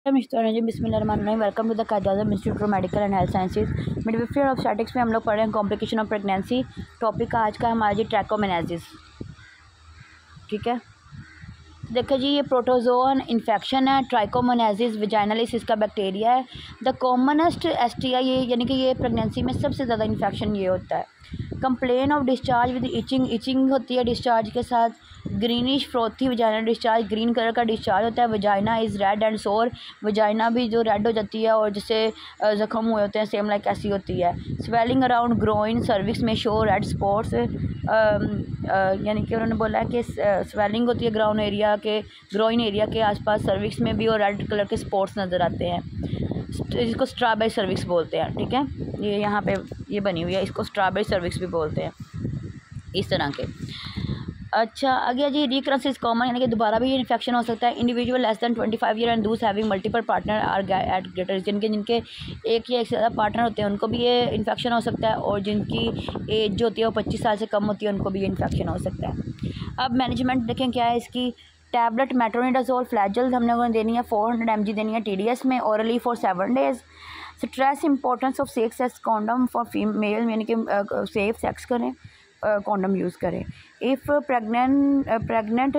बिस्मिल्लाहिर्रहमानिर्रहीम। Welcome to the Quaid-e-Azam institute of medical and health sciences. Midwifery और obstetrics में हम लोग पढ़ रहे हैं कॉम्प्लिकेशन ऑफ प्रेगनेंसी। टॉपिक का आज का हमारा जी ट्रैकोमोनासिस। ठीक है, देखो जी, ये प्रोटोजोन इन्फेक्शन है। ट्राइकोमोनासिस वेजाइनलिस इसका बैक्टीरिया है। द कॉमनेस्ट एसटीआई, ये यानी कि ये प्रेगनेंसी में सबसे ज़्यादा इन्फेक्शन ये होता है। Complain of discharge with itching होती है डिस्चार्ज के साथ। Greenish frothy vaginal discharge, green colour का डिस्चार्ज होता है। Vagina is red and sore, vagina भी जो रेड हो जाती है और जिससे ज़ख्म हुए होते हैं, सेम लाइक ऐसी होती है। स्वेलिंग अराउंड ग्रोइन, सर्विक्स में शो रेड स्पॉट्स, यानी कि उन्होंने बोला है कि स्वेलिंग होती है ग्रोइन एरिया के आसपास, सर्विक्स में भी और रेड कलर के स्पॉट्स नज़र आते हैं, जिसको स्ट्रॉबेरी सर्विक्स बोलते हैं। ठीक है, ये यहाँ पे ये बनी हुई है, इसको स्ट्रॉबेरी सर्विक्स भी बोलते हैं, इस तरह के। अच्छा, आगे जी, रिकरेंस इज कॉमन, यानी कि दोबारा भी इन्फेक्शन हो सकता है। Individual less than 25 year and those having multiple partner are at greater, जिनके एक या एक से ज़्यादा पार्टनर होते हैं उनको भी ये इन्फेक्शन हो सकता है, और जिनकी एज जो होती है वो 25 साल से कम होती है उनको भी ये इन्फेक्शन हो सकता है। अब मैनेजमेंट देखें क्या है इसकी। टैबलेट मेट्रोनिडाज़ोल फ्लैजल हमने उन्हें देनी है 400 mg देनी है TDS में, orally for 7 days. Stress importance of sex ex condom for female, यानी कि सेफ सेक्स करें, कॉन्डम यूज़ करें। If pregnant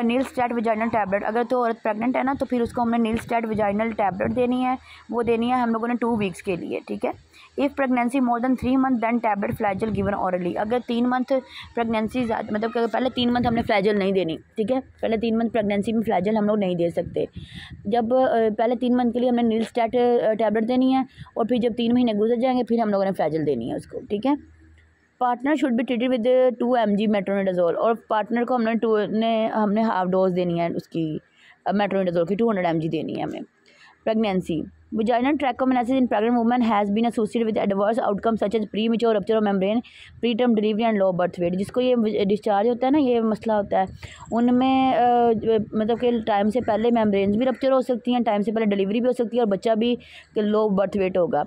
nil stat vaginal tablet, अगर तो औरत प्रेगनेंट है ना तो फिर उसको हमने नील स्टैट वजाइनल टैबलेट देनी है, वो देनी है हम लोगों ने 2 वीक्स के लिए। ठीक है, if pregnancy more than 3 month than tablet Flagyl given orally, अगर 3 मंथ प्रेगनेंसी मतलब पहले 3 मंथ हमने फ्लैजल नहीं देनी। ठीक है, पहले 3 मंथ प्रेगनेंसी में फ्लैजल हम लोग नहीं दे सकते। जब पहले 3 मंथ के लिए हमने नील स्टैट टैबलेट देनी है, और फिर जब 3 महीने गुजर जाएंगे फिर हम लोगों ने फ्लैजल देनी है उसको। ठीक है, partner should be treated with 2 mg metronidazole, और पार्टनर को हमने हाफ डोज देनी है उसकी मेट्रोनिडाज़ोल की, 200 mg देनी है हमें। Pregnancy vaginal trichomoniasis in pregnant women has been associated with adverse outcome such as premature rupture of membrane, preterm delivery and low birth weight. जिसको ये डिस्चार्ज होता है ना, ये मसला होता है उनमें, मतलब कि टाइम से पहले मेम्ब्रेन्स भी रप्चर हो सकती हैं, टाइम से पहले डिलीवरी भी हो सकती है, और बच्चा भी लो बर्थ वेट होगा।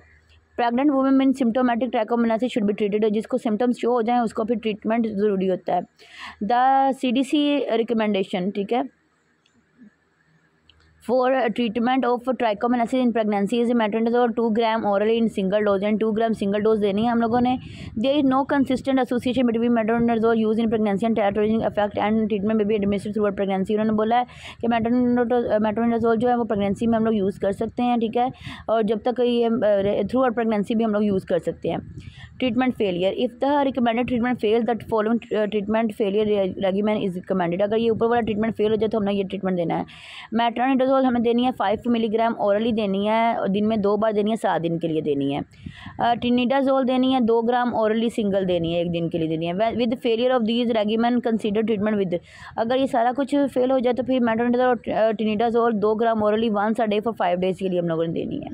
प्रेग्नेंट वुमेन में सिम्टोमेटिक ट्रैकोमोनासिस शुड बी ट्रीटेड, जिसको सिम्टम्स शो हो जाएं उसको फिर ट्रीटमेंट ज़रूरी होता है। द CDC रिकमेंडेशन, ठीक है, for treatment of trichomoniasis in pregnancy is metronidazole 2 gram orally in single dose, and 2 gram single dose देनी है हम लोगों ने। There is no consistent association between metronidazole use in pregnancy and teratogenic effect and treatment में be administered through pregnancy. उन्होंने बोला है कि मेट्रोनिडाज़ोल जो है वो प्रेगनेंसी में हम लोग यूज़ कर सकते हैं। ठीक है, और जब तक ये थ्रू आउट प्रेगनेंसी भी हम लोग यूज़ कर सकते हैं। Treatment failure, if the recommended treatment fail that following treatment failure regimen is recommended, अगर ये ऊपर वाला ट्रीटमेंट फेल हो जाए तो हमने ये ट्रीटमेंट देना है। मेट्रोनिडाज़ोल हमें देनी है 5 मिलीग्राम ओरली देनी है, और दिन में 2 बार देनी है, 7 दिन के लिए देनी है। ट्रिनिडाज़ोल देनी है 2 ग्राम ओरली सिंगल देनी है, 1 दिन के लिए देनी है। With failure of these regimen consider treatment with, अगर ये सारा कुछ फेल हो जाए तो फिर मेट्रोनिडाज़ोल और tinidazole 2 gram orally 1 a day for 5 days के लिए हम लोगों ने देनी है।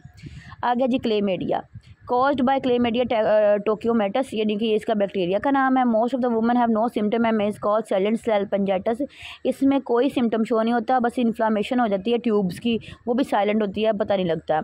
आगे जी, chlamydia caused by chlamydia trachomatis, यानी कि इसका बैक्टीरिया का नाम है। Most of the women have no symptom and is called silent salpingitis, इसमें कोई सिम्टम शो नहीं होता, बस इन्फ्लामेशन हो जाती है ट्यूब्स की, वो भी साइलेंट होती है, पता नहीं लगता।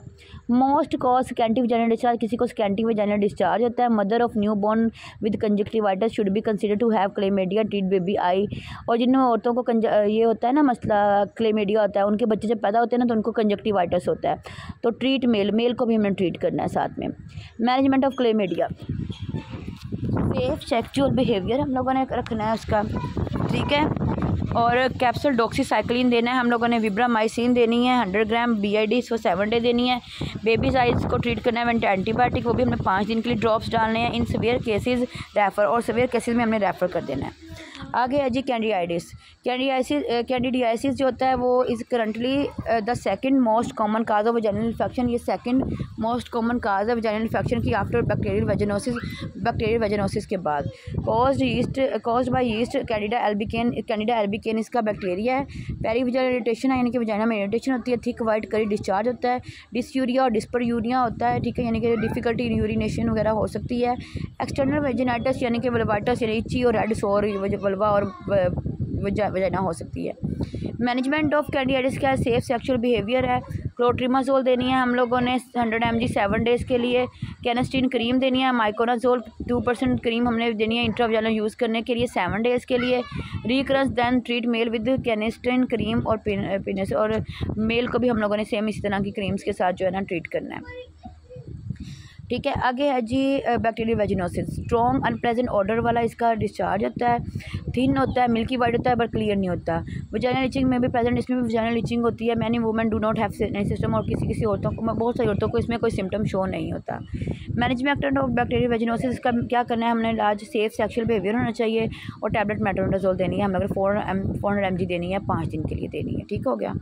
Most cause scanty vaginal discharge, किसी को स्कैंटी वजाइनल डिस्चार्ज होता है। Mother of new born with conjunctivitis should be consider to have chlamydia, treat baby eye, और जिन औरतों को ये होता है ना मसला, क्लेमेडिया होता है, उनके बच्चे जब पैदा होते हैं ना तो उनको कंजक्टिवाइटिस होता है, तो ट्रीट मेल को भी हमें ट्रीट करना है साथ में। Management of chlamydia, safe sexual behaviour हम लोगों ने रखना है उसका। ठीक है, और कैप्सूल डॉक्सीसाइक्लिन देना है हम लोगों ने। विब्रामाइसिन देनी है 100 ग्राम BID फॉर 7 डे देनी है। बेबी साइज को ट्रीट करना है एंटीबायोटिक, वो भी हमने 5 दिन के लिए ड्रॉप्स डालने हैं। इन सीवियर केसेस रेफ़र, और सीवियर केसेस में हमने रेफ़र कर देना है। आगे है जी कैंडिडियासिस जो होता है वो is currently the second most common cause of vaginal infection, ये सेकंड मोस्ट कॉमन काज है वजाइनल इन्फेक्शन की आफ्टर बैक्टीरियल वेजिनोसिस के बाद। कॉज्ड बाय यीस्ट कैंडिडा एल्बिकेन इसका बैक्टीरिया है। पेरीविजाइनल इरिटेशन है, यानी कि वजाइना में इरिटेशन होती है। थिक वाइट करी डिस्चार्ज होता है। डिसयूरिया और डिस्परयूरिया होता है। ठीक है, यानी कि डिफ़िकल्टी इन यूरिनेशन वगैरह हो सकती है। एक्सटर्नल वेजिनाइटिस, यानी कि वल्वाइटिस, यानी इची और रेड सोर वल्वा और वजाइना हो सकती है। मैनेजमेंट ऑफ कैंडिडियासिस का सेफ सेक्सुअल बिहेवियर है। क्लोट्रिमाजोल देनी है हम लोगों ने 100 mg 7 डेज़ के लिए। कैनेस्टीन क्रीम देनी है। माइकोनाजोल 2% क्रीम हमने देनी है इंट्रावेनल यूज़ करने के लिए 7 डेज़ के लिए। Recurrence than treat male with Canesten cream और पिनस, और मेल को भी हम लोगों ने सेम इसी तरह की क्रीम्स के साथ जो है ना ट्रीट करना है। ठीक है, आगे है जी bacterial vaginosis. Strong unpleasant odour वाला इसका डिस्चार्ज होता है, थिन होता है, मिल्की वाइट होता है, बट क्लियर नहीं होता। वजाइनल लीचिंग में भी प्रेजेंट, इसमें भी वजाइनल लीचिंग होती है। Many women do not have system, और किसी औरतों को, बहुत सारी औरतों को इसमें कोई सिम्टम शो नहीं होता। मैनेजमेंट ऑफ बैक्टीरियल वेजिनोसिस का क्या करना है हमने, इलाज सेफ सेक्शुअल बिहेवियर होना चाहिए, और टैबलेट मेट्रोनिडाजोल देनी है हम लोग 400 mg देनी है, 5 दिन के लिए देनी है। ठीक हो गया।